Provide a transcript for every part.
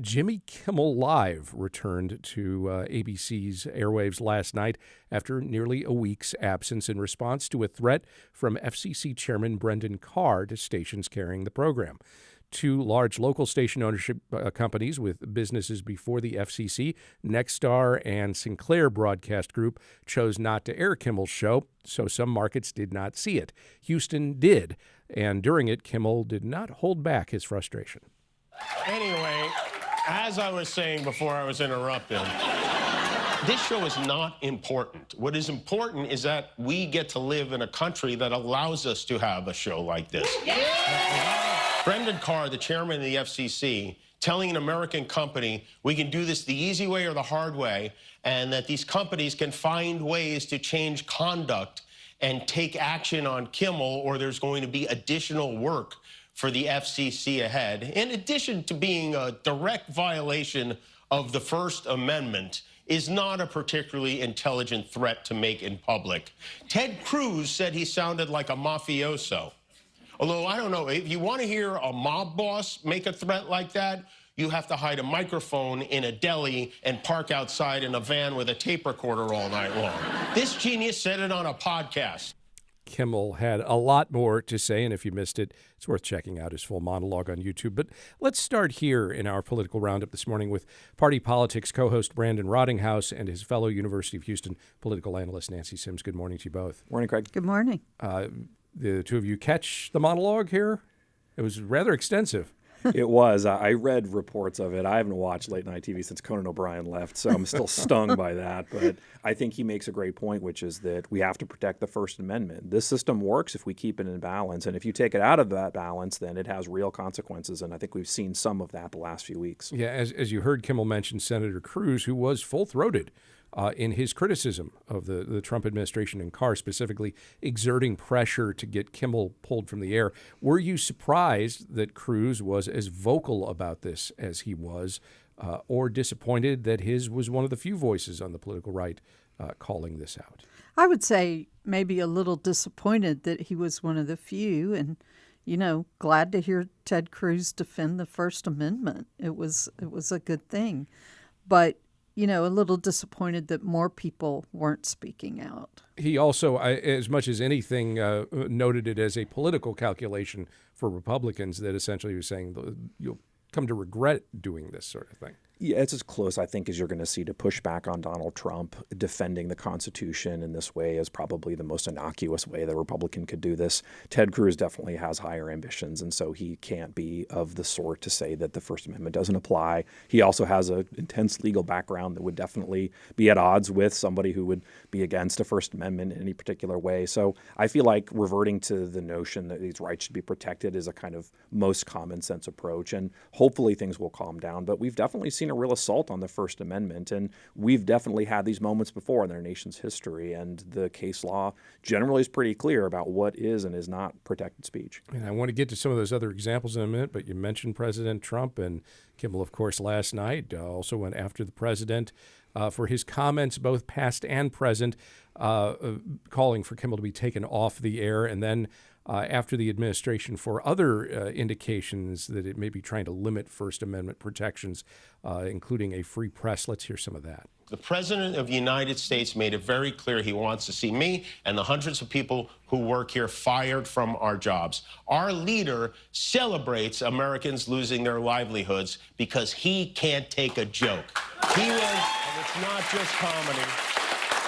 Jimmy Kimmel Live returned to ABC's airwaves last night after nearly a week's absence in response to a threat from FCC Chairman Brendan Carr to stations carrying the program. Two large local station ownership companies with businesses before the FCC, Nexstar and Sinclair Broadcast Group, chose not to air Kimmel's show, so some markets did not see it. Houston did, and during it, Kimmel did not hold back his frustration. Anyway, as I was saying before I was interrupted, this show is not important. What is important is that we get to live in a country that allows us to have a show like this. Brendan Carr, the chairman of the FCC, telling an American company, we can do this the easy way or the hard way, and that these companies can find ways to change conduct and take action on Kimmel, or there's going to be additional work for the FCC ahead, in addition to being a direct violation of the First Amendment, is not a particularly intelligent threat to make in public. Ted Cruz said he sounded like a mafioso. Although, I don't know, if you want to hear a mob boss make a threat like that, you have to hide a microphone in a deli and park outside in a van with a tape recorder all night long. This genius said it on a podcast. Kimmel had a lot more to say, and if you missed it, it's worth checking out his full monologue on YouTube. But let's start here in our political roundup this morning with Party Politics co-host Brandon Rottinghaus and his fellow University of Houston political analyst Nancy Sims. Good morning to you both. Morning, Craig. Good morning. The two of you catch the monologue here? It was rather extensive. It was. I read reports of it. I haven't watched late night TV since Conan O'Brien left, so I'm still stung by that. But I think he makes a great point, which is that we have to protect the First Amendment. This system works if we keep it in balance, and if you take it out of that balance, then it has real consequences, and I think we've seen some of that the last few weeks. Yeah, as you heard Kimmel mention Senator Cruz, who was full-throated in his criticism of the Trump administration and Carr specifically exerting pressure to get Kimmel pulled from the air. Were you surprised that Cruz was as vocal about this as he was, or disappointed that his was one of the few voices on the political right calling this out? I would say maybe a little disappointed that he was one of the few, and, you know, glad to hear Ted Cruz defend the First Amendment. It was a good thing. But you know, a little disappointed that more people weren't speaking out. He also, as much as anything, noted it as a political calculation for Republicans that essentially was saying you'll come to regret doing this sort of thing. Yeah, it's as close, I think, as you're going to see to push back on Donald Trump. Defending the Constitution in this way is probably the most innocuous way that a Republican could do this. Ted Cruz definitely has higher ambitions, and so he can't be of the sort to say that the First Amendment doesn't apply. He also has an intense legal background that would definitely be at odds with somebody who would be against a First Amendment in any particular way. So I feel like reverting to the notion that these rights should be protected is a kind of most common sense approach, and hopefully things will calm down. But we've definitely seen a real assault on the First Amendment, and we've definitely had these moments before in our nation's history, and the case law generally is pretty clear about what is and is not protected speech. And I want to get to some of those other examples in a minute, but you mentioned President Trump, and Kimmel, of course, last night also went after the president for his comments, both past and present, calling for Kimmel to be taken off the air, and then after the administration for other indications that it may be trying to limit First Amendment protections, including a free press. Let's hear some of that. The President of the United States made it very clear he wants to see me and the hundreds of people who work here fired from our jobs. Our leader celebrates Americans losing their livelihoods because he can't take a joke. He was, and it's not just comedy,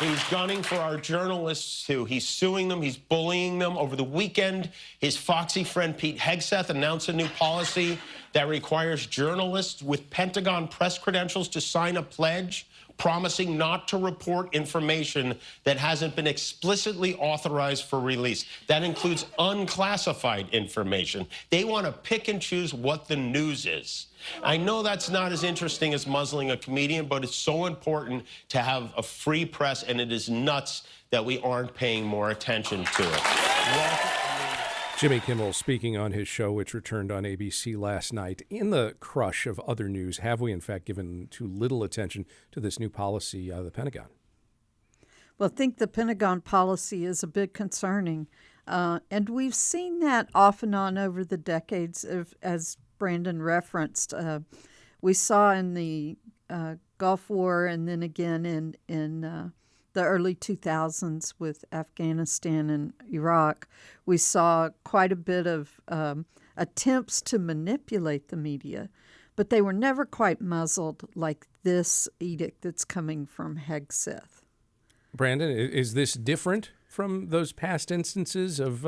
he's gunning for our journalists, too. He's suing them. He's bullying them. Over the weekend, his foxy friend Pete Hegseth announced a new policy that requires journalists with Pentagon press credentials to sign a pledge promising not to report information that hasn't been explicitly authorized for release. That includes unclassified information. They want to pick and choose what the news is. I know that's not as interesting as muzzling a comedian, but it's so important to have a free press, and it is nuts that we aren't paying more attention to it. Jimmy Kimmel speaking on his show, which returned on ABC last night. In the crush of other news, have we in fact given too little attention to this new policy out of the Pentagon? Well, I think the Pentagon policy is a bit concerning. And we've seen that off and on over the decades, as Brandon referenced. we saw in the Gulf War, and then again in the early 2000s with Afghanistan and Iraq, we saw quite a bit of attempts to manipulate the media, but they were never quite muzzled like this edict that's coming from Hegseth. Brandon, is this different from those past instances of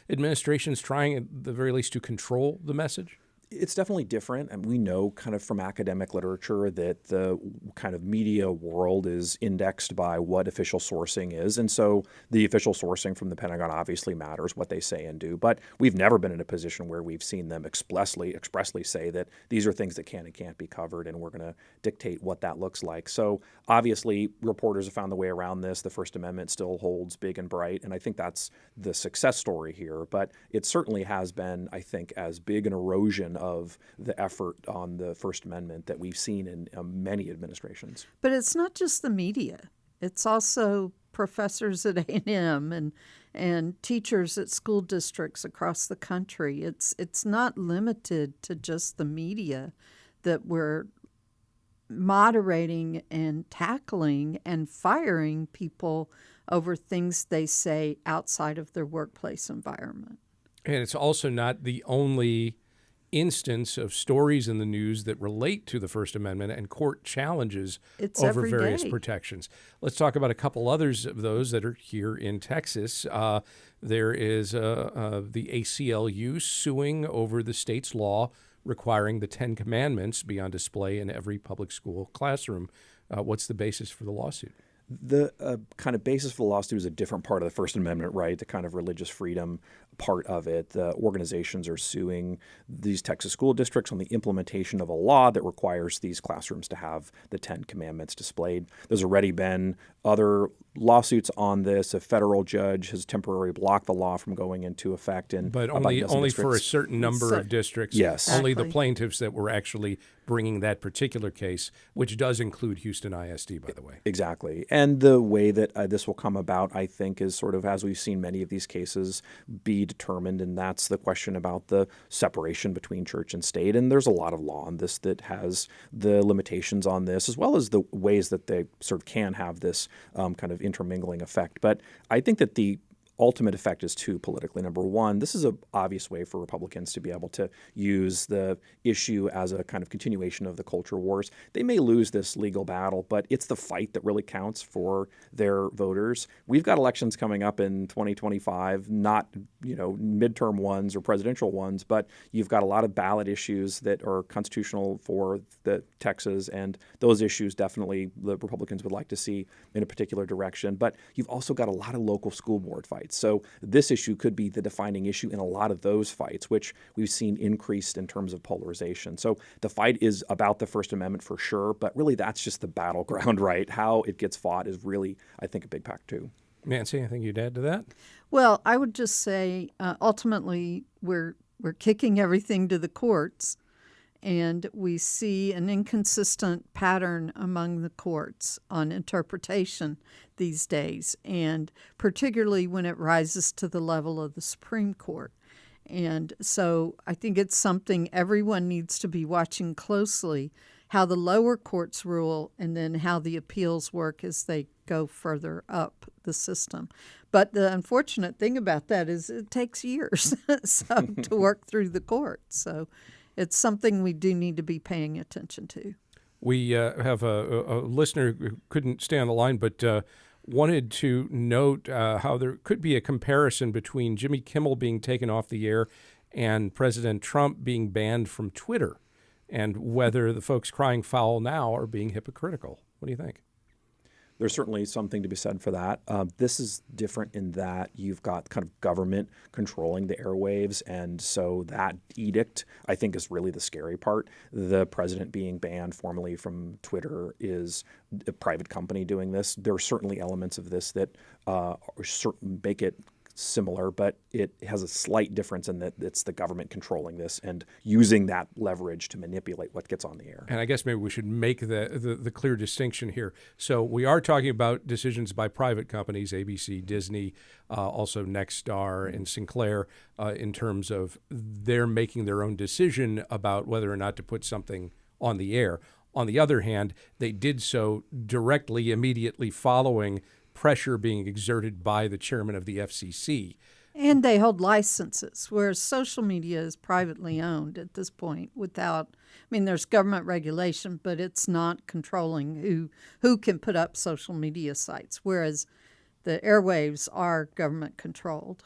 administrations trying, at the very least, to control the message? It's definitely different, and we know kind of from academic literature that the kind of media world is indexed by what official sourcing is, and so the official sourcing from the Pentagon obviously matters, what they say and do, but we've never been in a position where we've seen them expressly say that these are things that can and can't be covered, and we're going to dictate what that looks like. So obviously, reporters have found the way around this. The First Amendment still holds big and bright, and I think that's the success story here, but it certainly has been, I think, as big an erosion of the effort on the First Amendment that we've seen in many administrations. But it's not just the media. It's also professors at A&M and teachers at school districts across the country. It's not limited to just the media that we're moderating and tackling and firing people over things they say outside of their workplace environment. And it's also not the only instance of stories in the news that relate to the First Amendment and court challenges over various protections. Let's talk about a couple others of those that are here in Texas. There is the ACLU suing over the state's law requiring the 10 Commandments be on display in every public school classroom. What's the basis for the lawsuit? The kind of basis for the lawsuit is a different part of the First Amendment, right? The kind of religious freedom part of it. The organizations are suing these Texas school districts on the implementation of a law that requires these classrooms to have the 10 Commandments displayed. There's already been other lawsuits on this. A federal judge has temporarily blocked the law from going into effect. But only for a certain number of districts. Yes. Only the plaintiffs that were actually bringing that particular case, which does include Houston ISD, by the way. Exactly. And the way that this will come about, I think, is sort of, as we've seen many of these cases, be determined, and that's the question about the separation between church and state. And there's a lot of law on this that has the limitations on this, as well as the ways that they sort of can have this kind of intermingling effect. But I think that the ultimate effect is two politically. Number one, this is an obvious way for Republicans to be able to use the issue as a kind of continuation of the culture wars. They may lose this legal battle, but it's the fight that really counts for their voters. We've got elections coming up in 2025, not midterm ones or presidential ones, but you've got a lot of ballot issues that are constitutional for the Texas, and those issues definitely the Republicans would like to see in a particular direction. But you've also got a lot of local school board fights. So this issue could be the defining issue in a lot of those fights, which we've seen increased in terms of polarization. So the fight is about the First Amendment for sure, but really that's just the battleground, right? How it gets fought is really, I think, a big pack too. Nancy, anything you'd add to that? Well, I would just say ultimately we're kicking everything to the courts, and we see an inconsistent pattern among the courts on interpretation these days, and particularly when it rises to the level of the Supreme Court. And so I think it's something everyone needs to be watching closely, how the lower courts rule and then how the appeals work as they go further up the system. But the unfortunate thing about that is it takes years to work through the courts. So it's something we do need to be paying attention to. We have a listener who couldn't stay on the line, but wanted to note how there could be a comparison between Jimmy Kimmel being taken off the air and President Trump being banned from Twitter, and whether the folks crying foul now are being hypocritical. What do you think? There's certainly something to be said for that. This is different in that you've got kind of government controlling the airwaves, and so that edict, I think, is really the scary part. The president being banned formally from Twitter is a private company doing this. There are certainly elements of this that make it similar, but it has a slight difference in that it's the government controlling this and using that leverage to manipulate what gets on the air. And I guess maybe we should make the clear distinction here. So we are talking about decisions by private companies, ABC, Disney, also Nexstar and Sinclair, in terms of they're making their own decision about whether or not to put something on the air. On the other hand, they did so directly, immediately following pressure being exerted by the chairman of the FCC. And they hold licenses, whereas social media is privately owned at this point there's government regulation, but it's not controlling who can put up social media sites, whereas the airwaves are government controlled.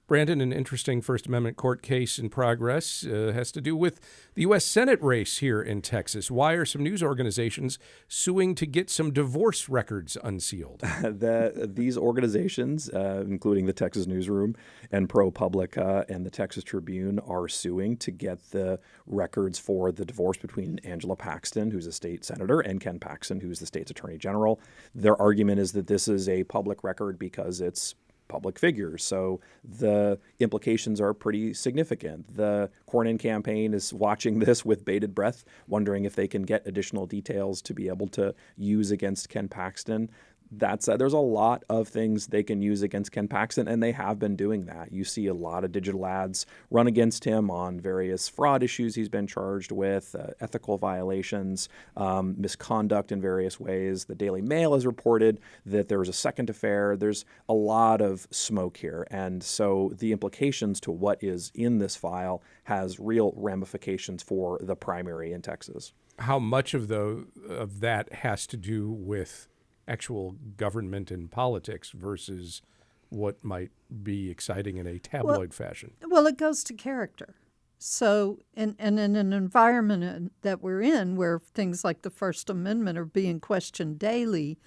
Brandon, an interesting First Amendment court case in progress has to do with the U.S. Senate race here in Texas. Why are some news organizations suing to get some divorce records unsealed? These organizations, including the Texas Newsroom and ProPublica and the Texas Tribune, are suing to get the records for the divorce between Angela Paxton, who's a state senator, and Ken Paxton, who's the state's attorney general. Their argument is that this is a public record because it's public figures. So the implications are pretty significant. The Cornyn campaign is watching this with bated breath, wondering if they can get additional details to be able to use against Ken Paxton. That said, there's a lot of things they can use against Ken Paxton, and they have been doing that. You see a lot of digital ads run against him on various fraud issues he's been charged with, ethical violations, misconduct in various ways. The Daily Mail has reported that there was a second affair. There's a lot of smoke here, and so the implications to what is in this file has real ramifications for the primary in Texas. How much of that has to do with actual government and politics versus what might be exciting in a tabloid fashion? Well, it goes to character. So in an environment that we're in where things like the First Amendment are being questioned daily,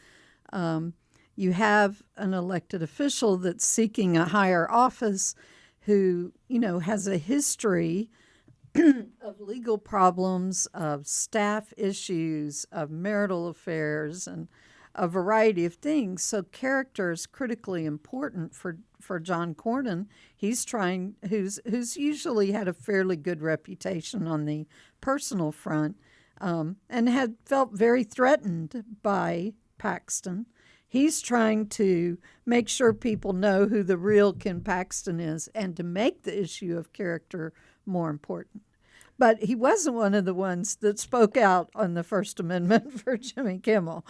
you have an elected official that's seeking a higher office who, has a history of legal problems, of staff issues, of marital affairs, and a variety of things. So character is critically important for John Cornyn. He's who's usually had a fairly good reputation on the personal front, and had felt very threatened by Paxton. He's trying to make sure people know who the real Ken Paxton is and to make the issue of character more important. But he wasn't one of the ones that spoke out on the First Amendment for Jimmy Kimmel.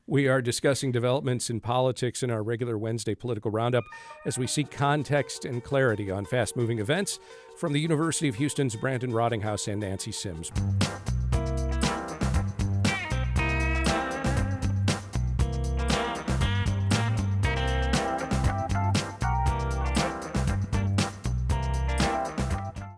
We are discussing developments in politics in our regular Wednesday political roundup as we seek context and clarity on fast-moving events from the University of Houston's Brandon Rottinghaus and Nancy Sims.